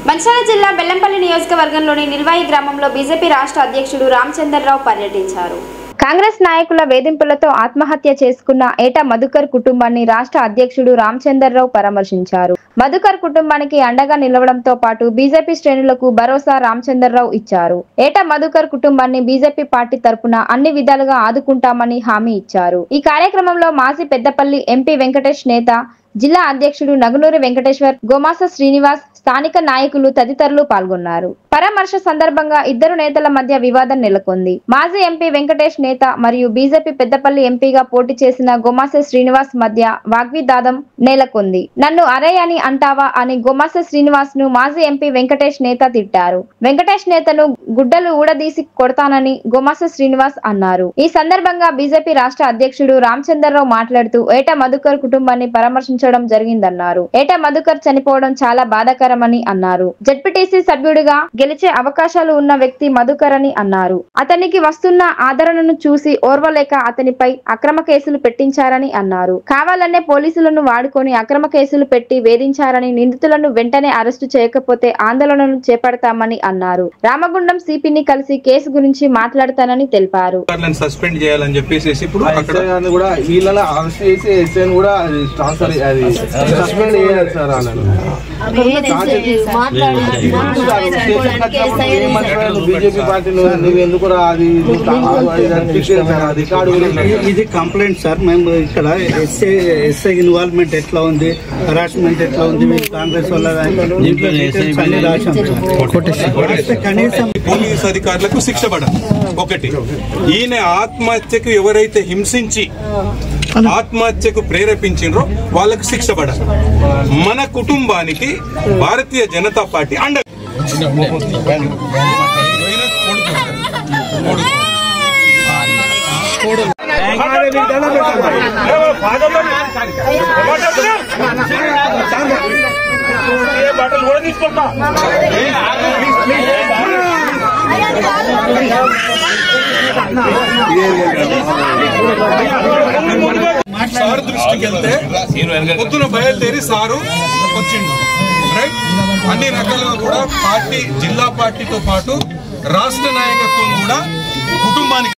మంచిర్యాల జిల్లా బెల్లంపల్లి నియోజకవర్గంలోని నిల్వాయి గ్రామంలో బీజేపీ రాష్ట్ర అధ్యక్షుడు రామచంద్రరావు పర్యటించారు. కాంగ్రెస్ నాయకుల వేధింపులతో ఆత్మహత్య చేసుకున్న ఏటా మధుకర్ కుటుంబాన్ని రాష్ట్ర అధ్యక్షుడు రామచంద్రరావు పరామర్శించారు. మధుకర్ కుటుంబానికి అండగా నిలవడంతో పాటు బీజేపీ శ్రేణులకు భరోసా రామచంద్రరావు ఇచ్చారు. ఏటా మధుకర్ కుటుంబాన్ని బీజేపీ పార్టీ తరపున అన్ని విధాలుగా ఆదుకుంటామని హామీ ఇచ్చారు. ఈ కార్యక్రమంలో మాజీ పెద్దపల్లి ఎంపీ వెంకటేష్ నేత, జిల్లా అధ్యక్షుడు నగునూరి వెంకటేశ్వర్, గోమాస శ్రీనివాస్, స్థానిక నాయకులు తదితరులు పాల్గొన్నారు. పరామర్శ సందర్భంగా ఇద్దరు నేతల మధ్య వివాదం నెలకొంది. మాజీ ఎంపీ వెంకటేష్ నేత మరియు బీజేపీ పెద్దపల్లి ఎంపీగా పోటీ చేసిన గోమాస శ్రీనివాస్ మధ్య వాగ్వివాదం నెలకొంది. నన్ను అరే అని అంటావా అని గోమాస శ్రీనివాస్ ను మాజీ ఎంపీ వెంకటేష్ నేత తిట్టారు. వెంకటేష్ నేతను గుడ్డలు ఊడదీసి కొడతానని గోమాస శ్రీనివాస్ అన్నారు. ఈ సందర్భంగా బీజేపీ రాష్ట్ర అధ్యక్షుడు రామచంద్రరావు మాట్లాడుతూ ఏటా మధుకర్ కుటుంబాన్ని పరామర్శించడం జరిగిందన్నారు. ఏటా మధుకర్ చనిపోవడం చాలా బాధాకరమని అన్నారు. జెడ్పీటీసీ సభ్యుడిగా గెలిచే అవకాశాలు ఉన్న వ్యక్తి మధుకర్ అని అన్నారు. అతనికి వస్తున్న ఆదరణను చూసి ఓర్వలేక అతనిపై అక్రమ కేసులు పెట్టించారని అన్నారు. కావాలనే పోలీసులను వాడుకొని అక్రమ కేసులు పెట్టి వేధించారని, నిందితులను వెంటనే అరెస్టు చేయకపోతే ఆందోళనలు చేపడతామని అన్నారు. రామగుండం సిపిని కలిసి కేసు గురించి మాట్లాడతానని తెలిపారు. సస్పెండ్ చేయాలని చెప్పేసి ఇప్పుడు బీజేపీ పార్టీ ఎందుకు ఇది కంప్లైంట్ సార్. మేము ఇక్కడ ఎస్ఐ ఇన్వాల్వ్మెంట్ ఎట్లా ఉంది, హరాస్మెంట్ ఎట్లా ఉంది, కాంగ్రెస్ వల్ల కనీసం పోలీస్ అధికారులకు శిక్ష పడాలి. ఒకటి, ఈయన ఆత్మహత్యకు ఎవరైతే హింసించి ఆత్మహత్యకు ప్రేరేపించారో వాళ్ళకు శిక్ష పడాలి. మన కుటుంబానికి భారతీయ జనతా పార్టీ అండ సార్ దృష్టికి వెళ్తే పొద్దున బయలుదేరి సారు వచ్చిండు. రైట్, అన్ని రకాలుగా కూడా పార్టీ, జిల్లా పార్టీతో పాటు రాష్ట్ర నాయకత్వం కూడా కుటుంబానికి